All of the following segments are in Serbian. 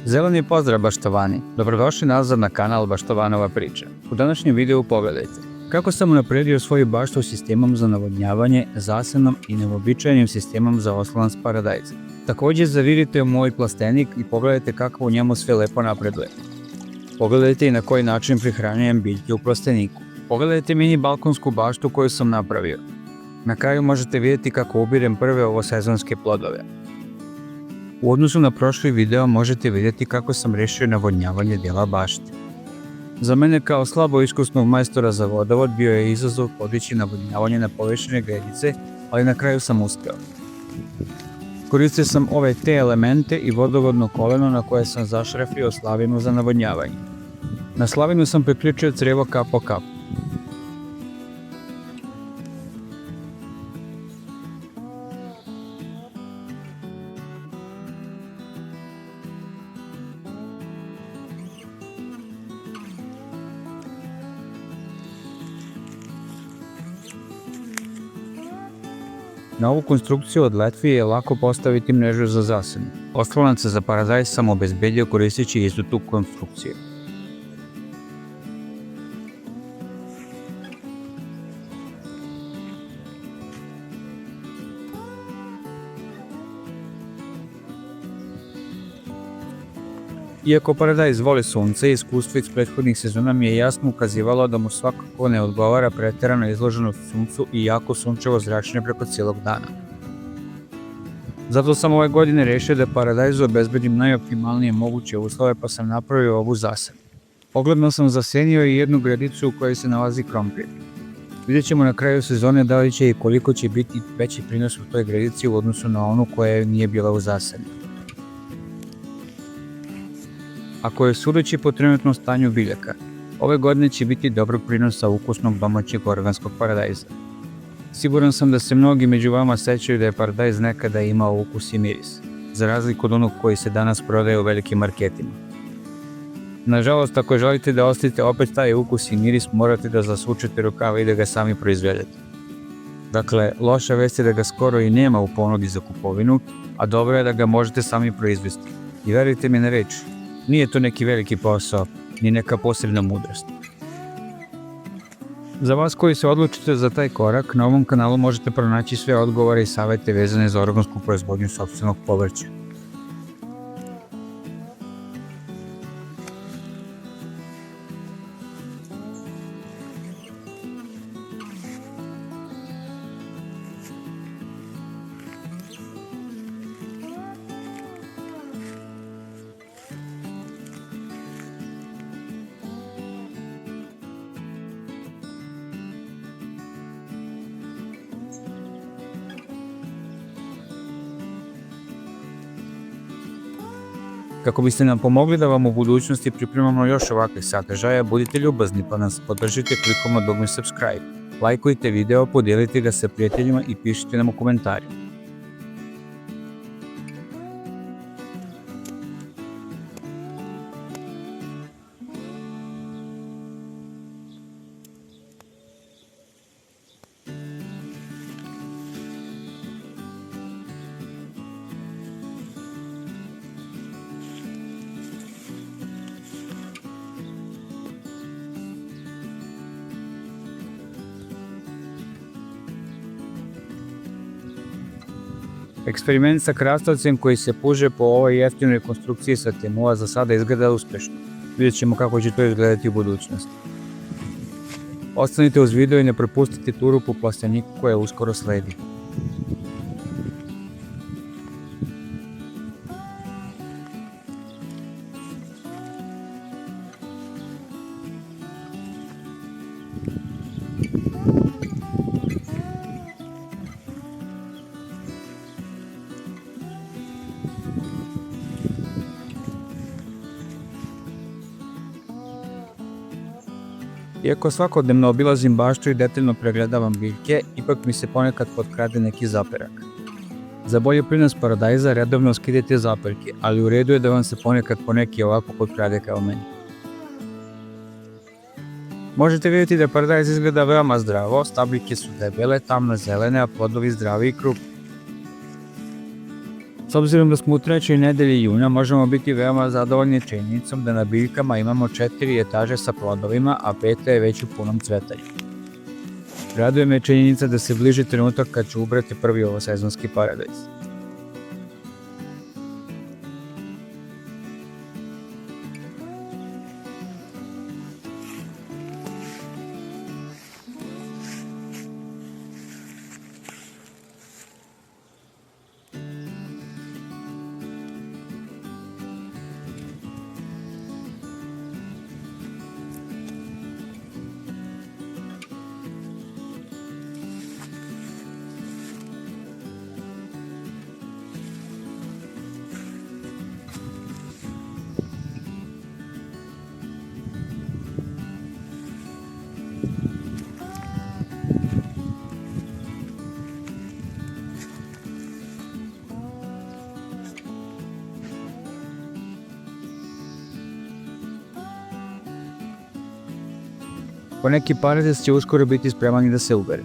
Zeleni pozdrav baštovani, dobrodošli nazad na kanal Baštovanova priča. U današnjem videu pogledajte kako sam unapredio svoju baštu sistemom za navodnjavanje, zasenom i neobičajenim sistemom za oslonac paradajza. Također zavirite u moj plastenik i pogledajte kako u njemu sve lepo napreduje. Pogledajte i na koji način prihranjujem biljke u plasteniku. Pogledajte mini balkonsku baštu koju sam napravio. Na kraju možete vidjeti kako ubirem prve ovosezonske plodove. U odnosu na prošli video možete vidjeti kako sam rešio navodnjavanje dijela bašte. Za mene kao slabo iskusnog majstora za vodovod bio je izazov podići navodnjavanje na površine gredice, ali na kraju sam uspeo. Koristio sam ove te elemente i vodovodno koleno na koje sam zašrafio slavinu za navodnjavanje. Na slavinu sam priključio crevo kap po kap. Na ovu konstrukciju od letvi je lako postaviti mrežu za zasenu. Oslonac za paradajz sam obezbedio koristeći istu tu konstrukciju. Iako paradajz voli sunce, iskustvo iz prethodnih sezona mi je jasno ukazivalo da mu svakako ne odgovara preterano izloženost suncu i jako sunčevo zračenje preko cijelog dana. Zato sam ove godine rešio da paradajzu obezbedim najoptimalnije moguće uslove pa sam napravio ovu zasenu. Ogledno sam zasenio i jednu gredicu u kojoj se nalazi krompir. Vidjet ćemo na kraju sezone da li će i koliko će biti veći prinos u toj gredici u odnosu na onu koja nije bila u zaseni. Ako je sudeći po trenutnom stanju biljaka, ove godine će biti dobrog prinosa ukusnog domaćeg organskog paradajza. Siguran sam da se mnogi među vama sećaju da je paradajz nekada imao ukus i miris, za razliku od onog koji se danas prodaje u velikim marketima. Nažalost, ako želite da ostavite opet taj ukus i miris, morate da zasučete rukave i da ga sami proizvedete. Dakle, loša vest je da ga skoro i nema u ponudi za kupovinu, a dobro je da ga možete sami proizvesti. I verujte mi na reč, nije to neki veliki posao, ni neka posebna mudrost. Za vas koji se odlučite za taj korak, na ovom kanalu možete pronaći sve odgovore i savete vezane za organsku proizvodnju sopstvenog povrća. Kako biste nam pomogli da vam u budućnosti pripremamo još ovakve sadržaja, budite ljubazni pa nas podržite klikom na dugme subscribe. Lajkujte video, podijelite ga sa prijateljima i pišite nam u komentarima. Eksperiment sa krastavcem koji se puže po ovoj jeftinoj konstrukciji sa Temua za sada izgleda uspešno. Vidjet ćemo kako će to izgledati u budućnosti. Ostanite uz video i ne propustite turu po plasteniku koja uskoro sledi. Iako svakodnevno obilazim baštu i detaljno pregledavam biljke, ipak mi se ponekad potkrade neki zaperak. Za bolji prinos paradajza redovno skidajte zaperke, ali u redu je da vam se ponekad poneki ovako potkrade kao meni. Možete vidjeti da paradajz izgleda veoma zdravo, stabljike su debele, tamno zelene, a plodovi zdravi i krupni. S obzirom da smo u trećoj nedelji juna, možemo biti veoma zadovoljni činjenicom da na biljkama imamo 4 etaže sa plodovima, a 5. je već u punom cvetanju. Raduje me činjenica da se bliži trenutak kad ću ubrati prvi ovosezonski paradajz. Poneki paradajz će uskoro biti spreman i da se ubere.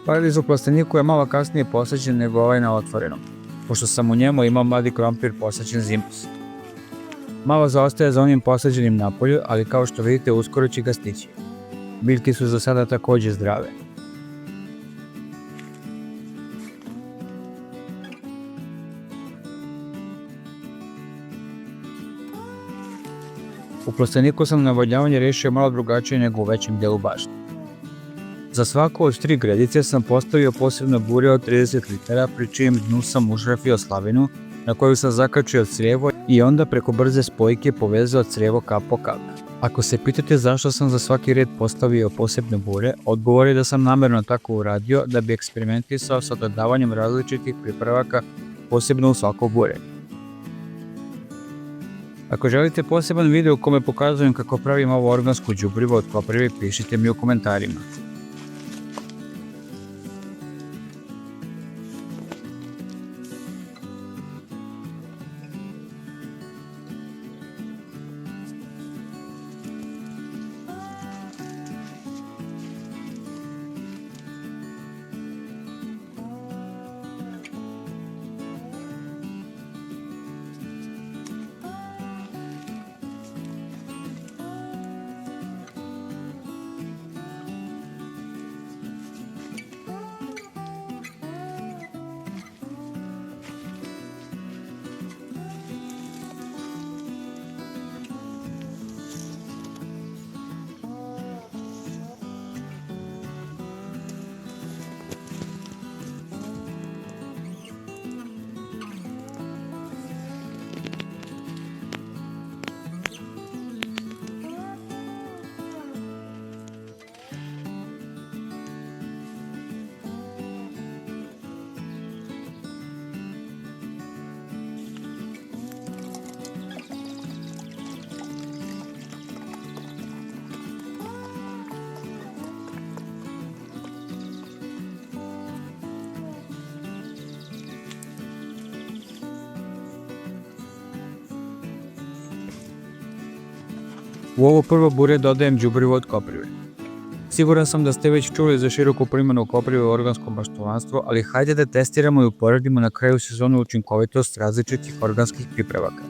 Paradajz u plasteniku je malo kasnije posađen nego ovaj na otvorenom, pošto sam u njemu imao mladi krompir posađen zimus. Malo zaostaje za onim posađenim napolju, ali kao što vidite uskoro će ga stići. Biljke su za sada također zdrave. U plasteniku sam navodnjavanje rešio malo drugačije nego u većem dijelu bašte. Za svaku od 3 gredice sam postavio posebno bure od 30 litara, pri čijem dnu sam užrafio slavinu na koju sam zakačio crijevo i onda preko brze spojke povezao crijevo kap po kap. Ako se pitate zašto sam za svaki red postavio posebne bure, odgovor je da sam namjerno tako uradio da bi eksperimentisao sa dodavanjem različitih pripravaka posebno u svako bure. Ako želite poseban video u kome pokazujem kako pravim ovo organsko đubrivo od koprive, pišite mi u komentarima. U ovo prvo bure dodajem đubrivo od koprive. Siguran sam da ste već čuli za široku primjenu koprive u organskom maštovanstvu, ali hajde da testiramo i uporedimo na kraju sezone učinkovitost različitih organskih pripravaka.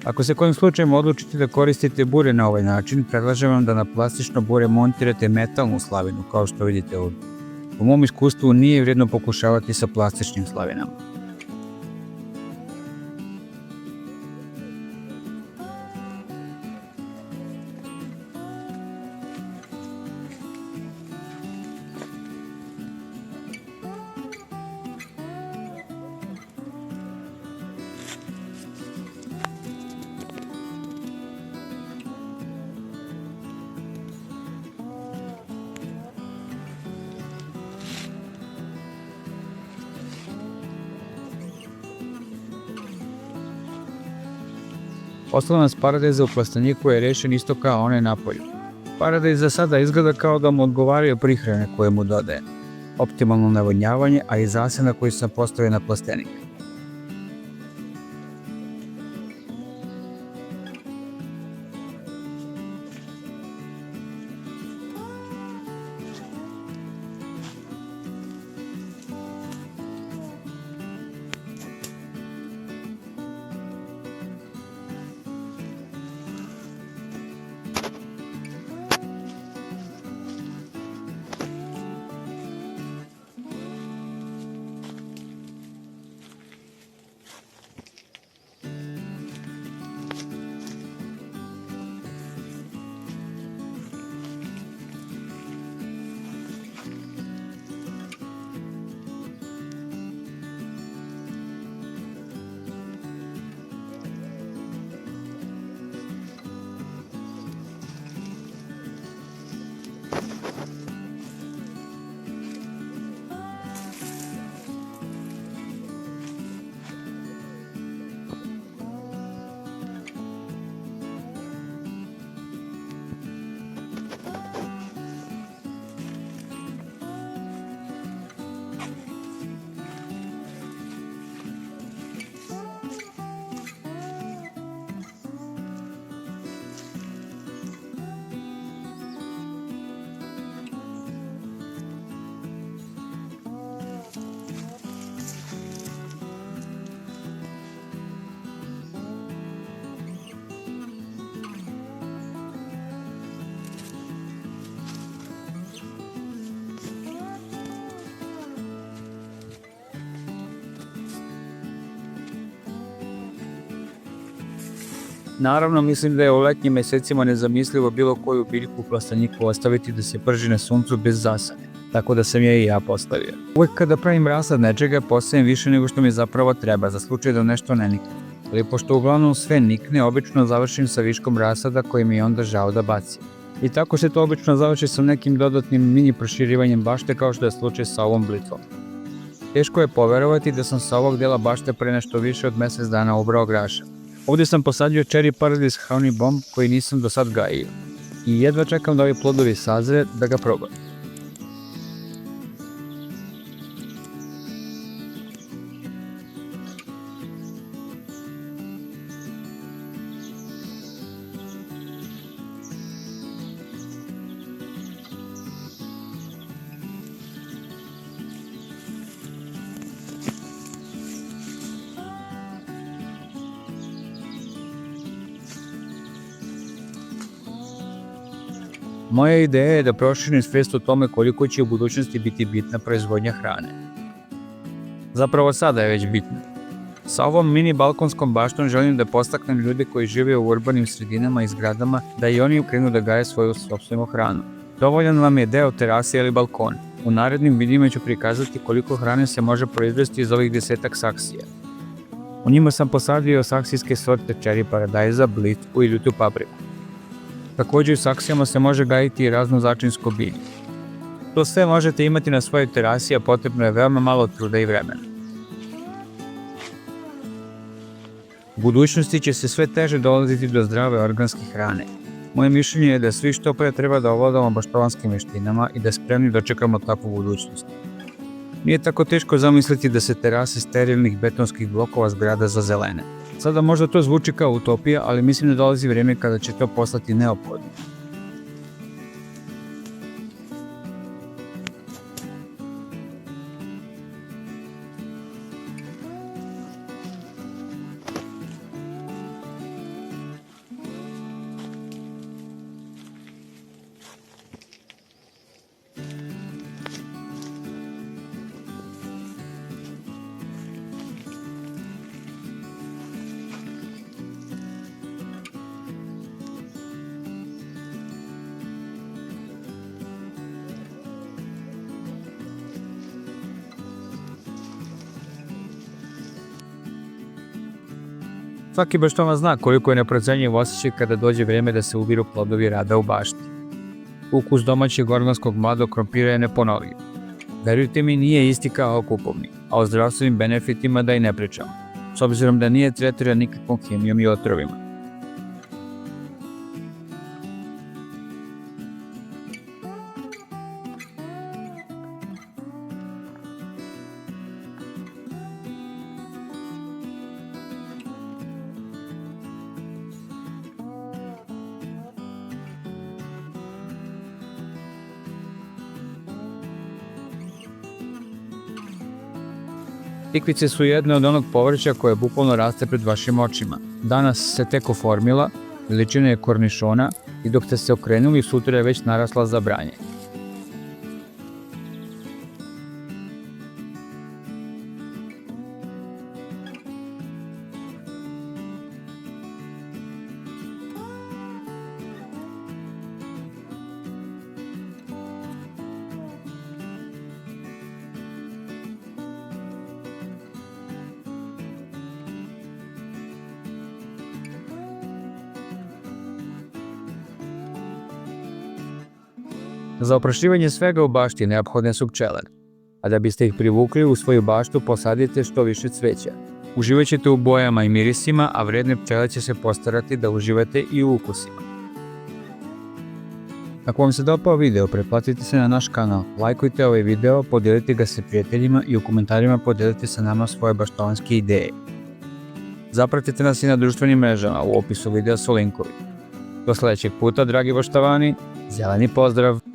Ako se kojim slučajem odlučite da koristite bure na ovaj način, predlažem vam da na plastično bure montirate metalnu slavinu, kao što vidite ovdje. U mom iskustvu nije vrijedno pokušavati sa plastičnim slavinama. Ostalo nas paradajza u plasteniku je rešen isto kao onaj napolju. Paradajz za sada izgleda kao da mu odgovaraju prihrane koje mu dodaje, optimalno navodnjavanje, a i zasena koji sam postavio na plastenik. Naravno, mislim da je u letnjim mesecima nezamislivo bilo koju biljku u plasteniku ostaviti da se prži na suncu bez zasade, tako da sam je i ja postavio. Uvek kada pravim rasad nečega, postavim više nego što mi zapravo treba, za slučaj da nešto ne nikne. Ali pošto uglavnom sve nikne, obično završim sa viškom rasada koji mi je onda žao da bacim. I tako se to obično završi sa nekim dodatnim mini proširivanjem bašte kao što je slučaj sa ovom blitvom. Teško je poverovati da sam sa ovog dela bašte pre nešto više od mesec dana ubrao grašak. Ovdje sam posadio cherry paradise honey bomb koji nisam do sad gajio i jedva čekam da ovi plodovi sazre da ga probam. Moja ideja je da proširim svest o tome koliko će u budućnosti biti bitna proizvodnja hrane. Zapravo sada je već bitna. Sa ovom mini balkonskom baštom želim da podstaknem ljude koji žive u urbanim sredinama i zgradama da i oni krenu da gaje svoju sopstvenu hranu. Dovoljan vam je deo terase ili balkona. U narednim videima ću prikazati koliko hrane se može proizvesti iz ovih 10 saksija. U njima sam posadio saksijske sorte cherry paradajza, blitvu i ljutu papriku. Također u saksijama se može gajiti i razno začinsko bilje. To sve možete imati na svojoj terasi, a potrebno je veoma malo truda i vremena. U budućnosti će se sve teže dolaziti do zdrave organske hrane. Moje mišljenje je da svi što pre treba da ovladamo baštovanskim veštinama i da spremni dočekamo takvu budućnost. Nije tako teško zamisliti da se terase sterilnih betonskih blokova zgrada zazelene. Sada možda to zvuči kao utopija, ali mislim da dolazi vrijeme kada će to postati neophodno. Svaki baštova zna koliko je neprocenjiv osjećaj kada dođe vrijeme da se ubiru plodovi rada u bašti. Ukus domaćeg organskog mladog krompira je neponovljiv. Verujte mi, nije isti kao kupovni, a o zdravstvenim benefitima da i ne pričam, s obzirom da nije tretiran nikakvom hemijom i otrovima. Tikvice su jedne od onog povrća koje bukvalno raste pred vašim očima. Danas se tek oformila, veličina je kornišona i dok ste se okrenuli sutra je već narasla za branje. Za oprašivanje svega u bašti neophodne su pčele, a da biste ih privukli u svoju baštu posadite što više cveća. Uživaćete u bojama i mirisima, a vredne pčele će se postarati da uživate i u ukusima. Ako vam se dopao video, pretplatite se na naš kanal, lajkujte ovaj video, podijelite ga sa prijateljima i u komentarima podijelite sa nama svoje baštovanske ideje. Zapratite nas i na društvenim mrežama, u opisu videa su linkovi. Do sljedećeg puta, dragi baštovani, zeleni pozdrav!